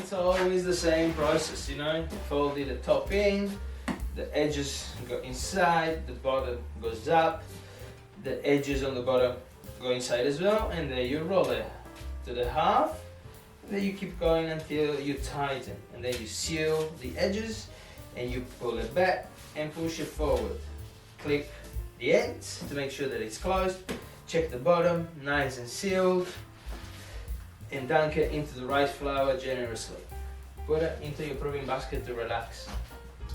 it's always the same process, you know. Fold the top in, the edges go inside, the bottom goes up, the edges on the bottom go inside as well, and then you roll it to the half, and then you keep going until you tighten, and then you seal the edges and you pull it back and push it forward. Clip the ends to make sure that it's closed, check the bottom, nice and sealed, and dunk it into the rice flour generously. Put it into your proving basket to relax.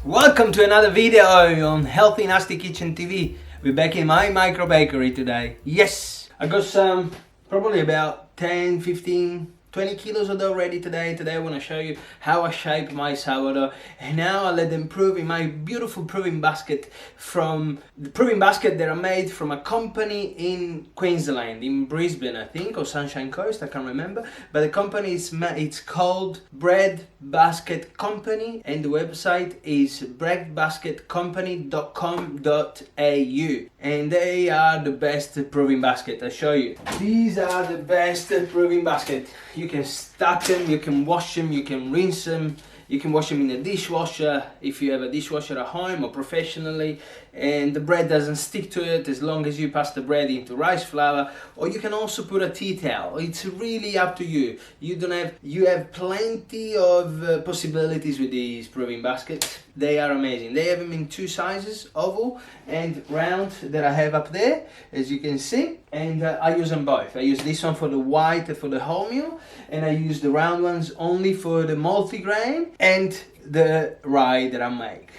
Welcome to another video on Healthy Nasty Kitchen TV. We're back in my micro bakery today. Yes, I got some, probably about 10, 15, 20 kilos of dough ready today. Today I want to show you how I shape my sourdough, and now I let them prove in my beautiful proving basket, from the proving basket that are made from a company in Queensland, in Brisbane I think, or Sunshine Coast, I can't remember, but the company is it's called Bread Basket Company, and the website is breadbasketcompany.com.au, and they are the best proving basket. I show you, these are the best proving basket. You can stack them, you can wash them, you can rinse them, you can wash them in a dishwasher if you have a dishwasher at home or professionally, and the bread doesn't stick to it as long as you pass the bread into rice flour, or you can also put a tea towel. It's really up to you. You have plenty of possibilities with these proving baskets. They are amazing. They have them in two sizes, oval and round, that I have up there, as you can see, and I use them both. I use this one for the white, for the wholemeal, and I use the round ones only for the multigrain and the rye that I make.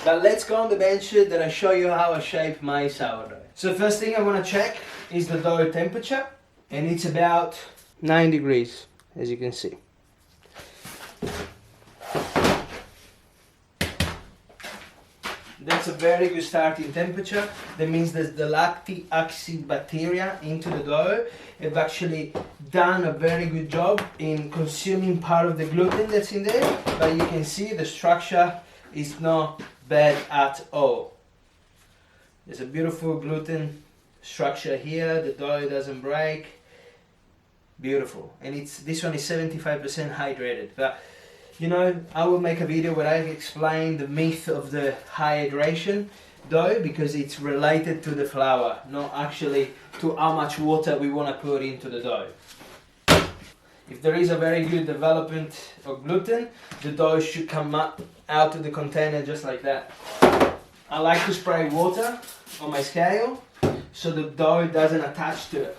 But let's go on the bench that I show you how I shape my sourdough. So first thing I want to check is the dough temperature, and it's about 9 degrees, as you can see. That's a very good starting temperature. That means that the lactic acid bacteria into the dough have actually done a very good job in consuming part of the gluten that's in there. But you can see the structure is not bad at all. There's a beautiful gluten structure here. The dough doesn't break. Beautiful. And this one is 75% hydrated. But you know, I will make a video where I explain the myth of the high hydration dough, because it's related to the flour, not actually to how much water we want to put into the dough. If there is a very good development of gluten, the dough should come out of the container just like that. I like to spray water on my scale so the dough doesn't attach to it.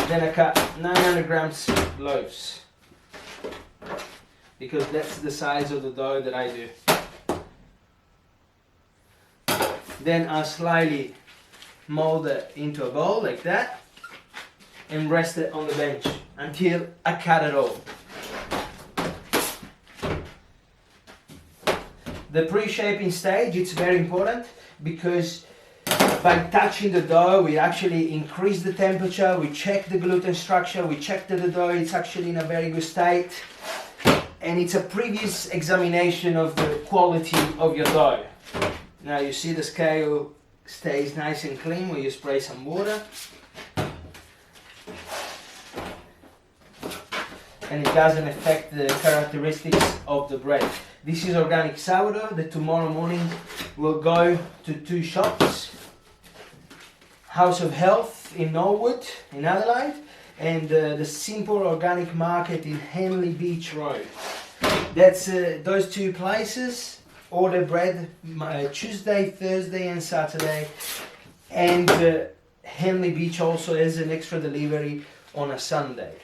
Then I cut 900 grams loaves, because that's the size of the dough that I do. Then I slightly mold it into a bowl like that and rest it on the bench until I cut it all. The pre-shaping stage, it's very important, because by touching the dough we actually increase the temperature, we check the gluten structure, we check that the dough is actually in a very good state, and it's a previous examination of the quality of your dough. Now you see the scale stays nice and clean when you spray some water, and it doesn't affect the characteristics of the bread. This is organic sourdough that tomorrow morning will go to 2 shops, House of Health in Norwood in Adelaide, and the Simple Organic Market in Henley Beach Road. That's those 2 places. Order bread Tuesday, Thursday and Saturday, and Henley Beach also has an extra delivery on a Sunday.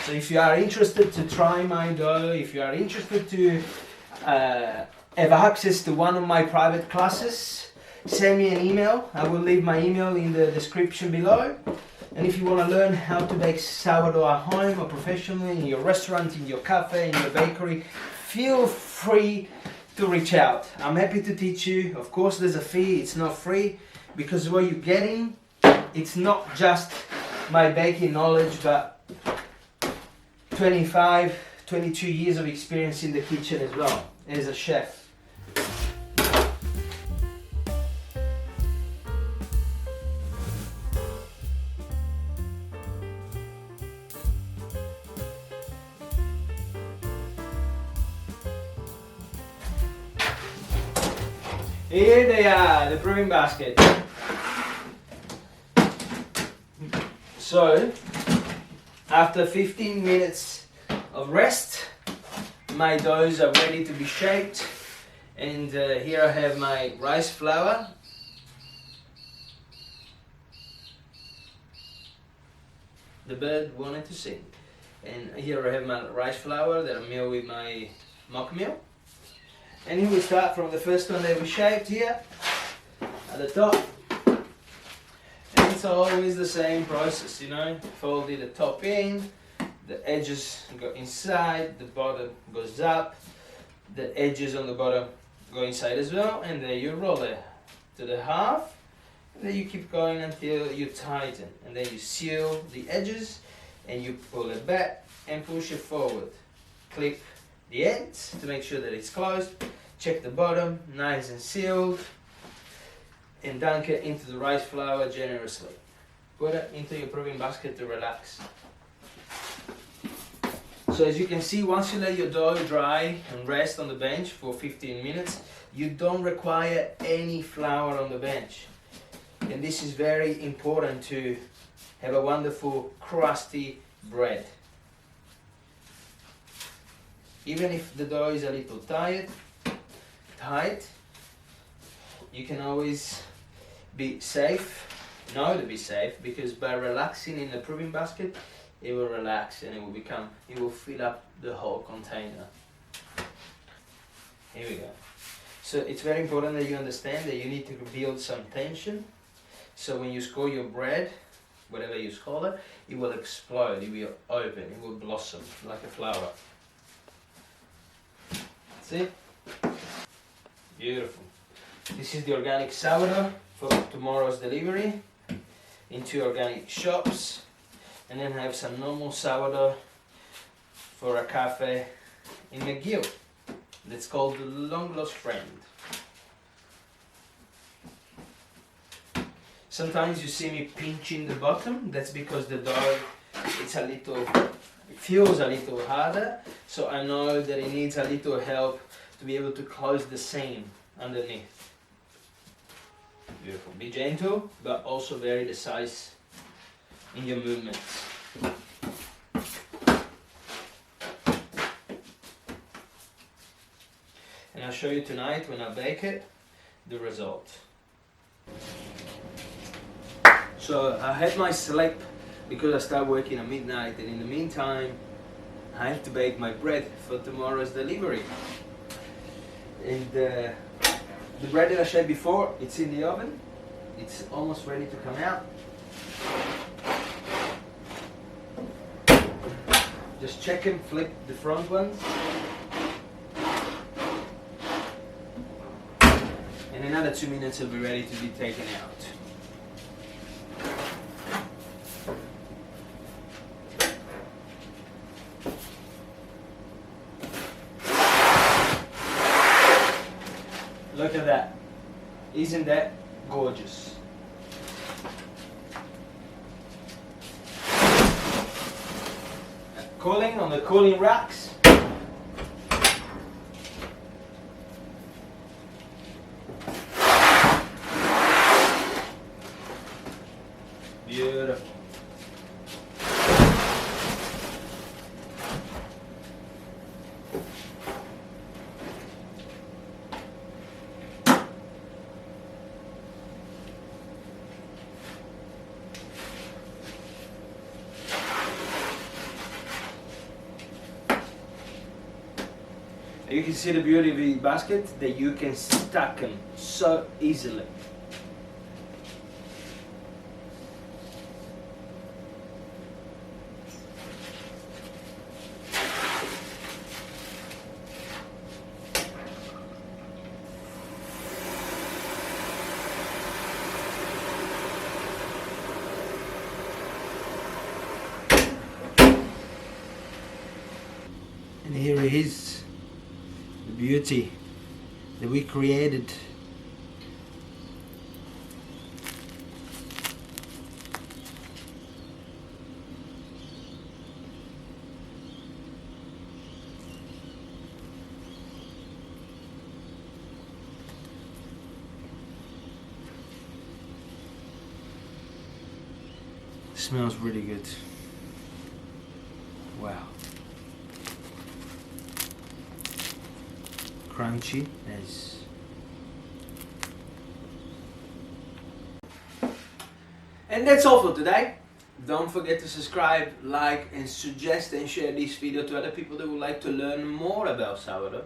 So if you are interested to try my dough, if you are interested to have access to one of my private classes, send me an email. I will leave my email in the description below. And if you want to learn how to bake sourdough at home or professionally, in your restaurant, in your cafe, in your bakery, feel free to reach out. I'm happy to teach you. Of course there's a fee, it's not free, because what you're getting, it's not just my baking knowledge, but 25, 22 years of experience in the kitchen as well, as a chef. Here they are, the proving basket. So, after 15 minutes of rest, my doughs are ready to be shaped. And here I have my rice flour. The bird wanted to sing. And here I have my rice flour that I mill with my mock mill. And here we start from the first one that we shaped here at the top. And it's always the same process, you know. Folded the top in, the edges go inside, the bottom goes up, the edges on the bottom go inside as well, and then you roll it to the half, and then you keep going until you tighten, and then you seal the edges and you pull it back and push it forward. Clip the ends to make sure that it's closed, check the bottom, nice and sealed, and dunk it into the rice flour generously. Put it into your proving basket to relax. So as you can see, once you let your dough dry and rest on the bench for 15 minutes, you don't require any flour on the bench. And this is very important to have a wonderful crusty bread. Even if the dough is a little tight, you can always be safe, know to be safe, because by relaxing in the proving basket, it will relax and it will fill up the whole container. Here we go. So it's very important that you understand that you need to build some tension. So when you score your bread, whatever you score it, it will explode, it will open, it will blossom like a flower. See? Beautiful. This is the organic sourdough for tomorrow's delivery into organic shops. And then I have some normal sourdough for a cafe in McGill. That's called the Long Lost Friend. Sometimes you see me pinching the bottom. That's because the dough, it feels a little harder. So I know that it needs a little help to be able to close the seam underneath. Beautiful. Be gentle, but also very decisive in your movements. And I'll show you tonight when I bake it, the result. So I had my sleep because I start working at midnight, and in the meantime I have to bake my bread for tomorrow's delivery. And the bread that I shaped before, it's in the oven. It's almost ready to come out. Just check and flip the front ones. And in another 2 minutes it'll be ready to be taken out. Look at that. Isn't that gorgeous? Cooling on the cooling racks. Beautiful. You can see the beauty of the basket, that you can stack them so easily. And here it is, the beauty that we created. Smells really good. Wow. Crunchy as. And that's all for today. Don't forget to subscribe, like, and suggest and share this video to other people that would like to learn more about sourdough.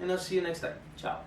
And I'll see you next time. Ciao.